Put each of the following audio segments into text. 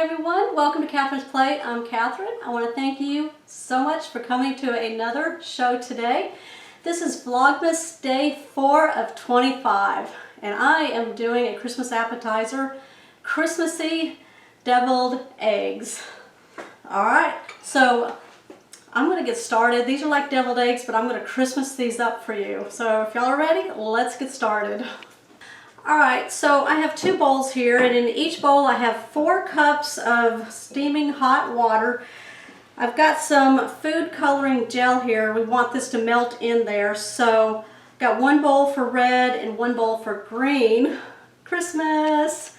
everyone, welcome to Catherine's Plate. I'm Catherine. I want to thank you so much for coming to another show today. This is Vlogmas Day 4 of 25, and I am doing a Christmas appetizer, Christmassy deviled eggs. Alright, so I'm going to get started. These are like deviled eggs, but I'm going to Christmas these up for you. So if y'all are ready, let's get started. Alright, so I have two bowls here, and in each bowl I have 4 cups of steaming hot water. I've got some food coloring gel here. We want this to melt in there, so I've got 1 bowl for red and 1 bowl for green. Christmas!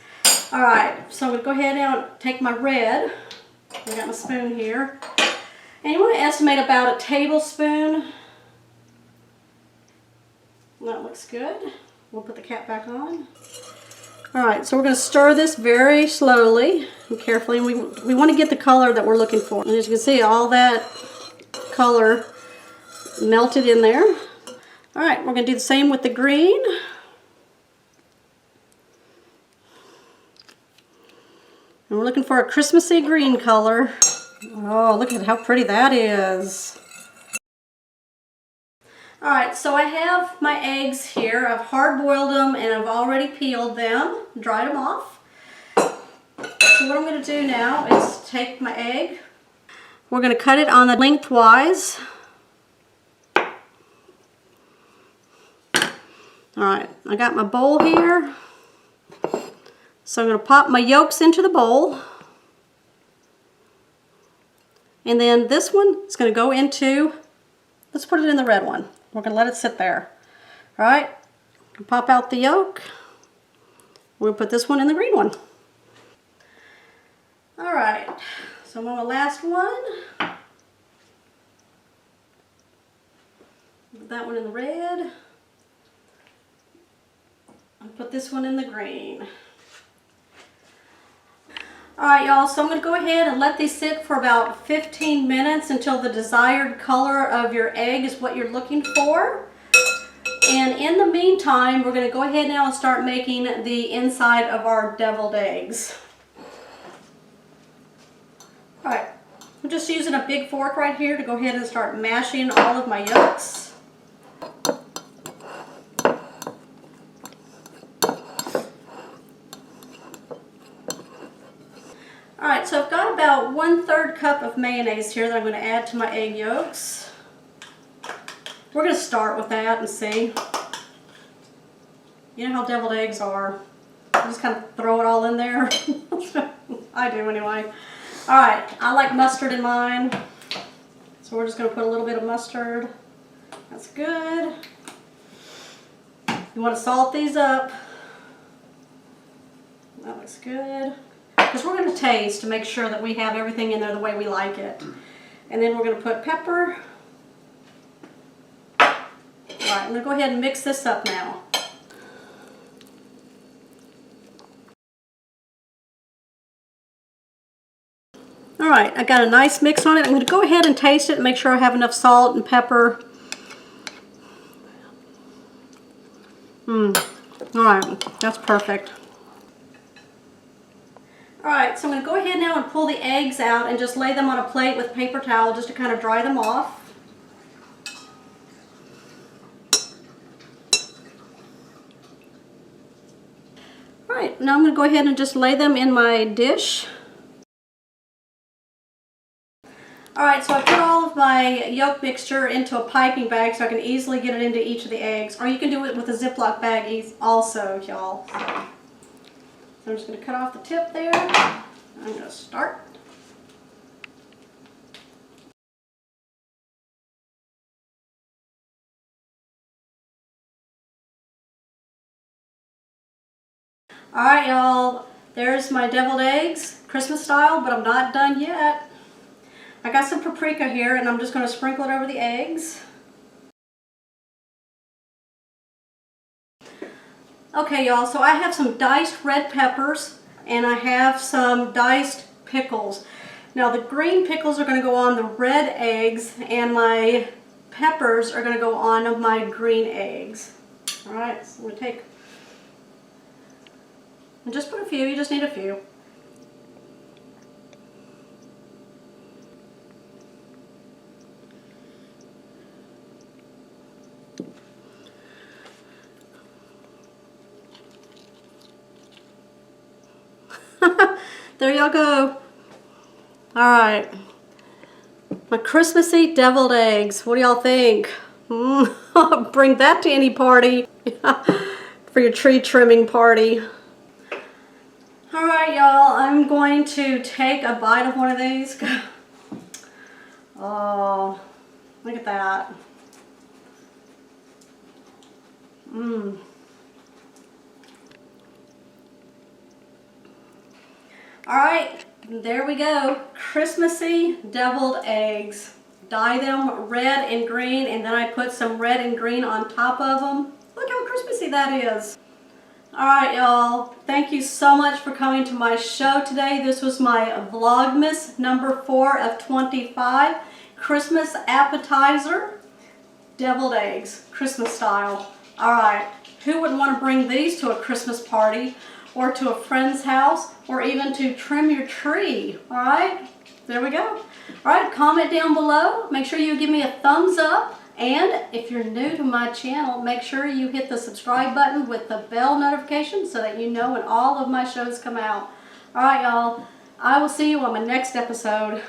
Alright, so I'm going to go ahead and take my red. I got my spoon here. And you want to estimate about a tablespoon. That looks good. We'll put the cap back on. Alright, so we're going to stir this very slowly and carefully. And we want to get the color that we're looking for. And as you can see, all that color melted in there. Alright, we're going to do the same with the green. And we're looking for a Christmassy green color. Oh, look at how pretty that is. Alright, so I have my eggs here. I've hard-boiled them and I've already peeled them, dried them off. So what I'm going to do now is take my egg. We're going to cut it on the lengthwise. Alright, I got my bowl here. So I'm going to pop my yolks into the bowl. And then this one is going to go into, let's put it in the red one. We're going to let it sit there. All right, pop out the yolk. We'll put this one in the green one. All right, so I'm on the last one. Put that one in the red. I'll put this one in the green. Alright y'all, so I'm going to go ahead and let these sit for about 15 minutes until the desired color of your egg is what you're looking for. And in the meantime, we're going to go ahead now and start making the inside of our deviled eggs. Alright, I'm just using a big fork right here to go ahead and start mashing all of my yolks. Alright, so I've got about 1/3 cup of mayonnaise here that I'm going to add to my egg yolks. We're going to start with that and see. You know how deviled eggs are. You just kind of throw it all in there. I do anyway. Alright, I like mustard in mine. So we're just going to put a little bit of mustard. That's good. You want to salt these up. That looks good. Because we're going to taste to make sure that we have everything in there the way we like it. And then we're going to put pepper. Alright, I'm going to go ahead and mix this up now. Alright, I got a nice mix on it. I'm going to go ahead and taste it and make sure I have enough salt and pepper. Alright, that's perfect. Alright, so I'm going to go ahead now and pull the eggs out and just lay them on a plate with a paper towel just to kind of dry them off. Alright, now I'm going to go ahead and just lay them in my dish. Alright, so I put all of my yolk mixture into a piping bag so I can easily get it into each of the eggs. Or you can do it with a Ziploc bag also, y'all. So I'm just going to cut off the tip there. I'm going to start. Alright y'all, there's my deviled eggs, Christmas style, but I'm not done yet. I got some paprika here and I'm just going to sprinkle it over the eggs. Okay y'all, so I have some diced red peppers and I have some diced pickles. Now the green pickles are going to go on the red eggs and my peppers are going to go on my green eggs. Alright, so I'm going to take, and just put a few, you just need a few. There y'all go. All right. My Christmassy deviled eggs. What do y'all think? Bring that to any party. For your tree trimming party. All right, y'all. I'm going to take a bite of one of these. Oh, look at that. Mmm. All right, there we go. Christmassy deviled eggs. Dye them red and green, and then I put some red and green on top of them. Look how Christmassy that is. All right, y'all. Thank you so much for coming to my show today. This was my Vlogmas number 4 of 25. Christmas appetizer, deviled eggs, Christmas style. All right, who wouldn't want to bring these to a Christmas party or to a friend's house or even to trim your tree? All right, there we go. All right, comment down below. Make sure you give me a thumbs up. And if you're new to my channel, make sure you hit the subscribe button with the bell notification so that you know when all of my shows come out. All right, y'all. I will see you on my next episode.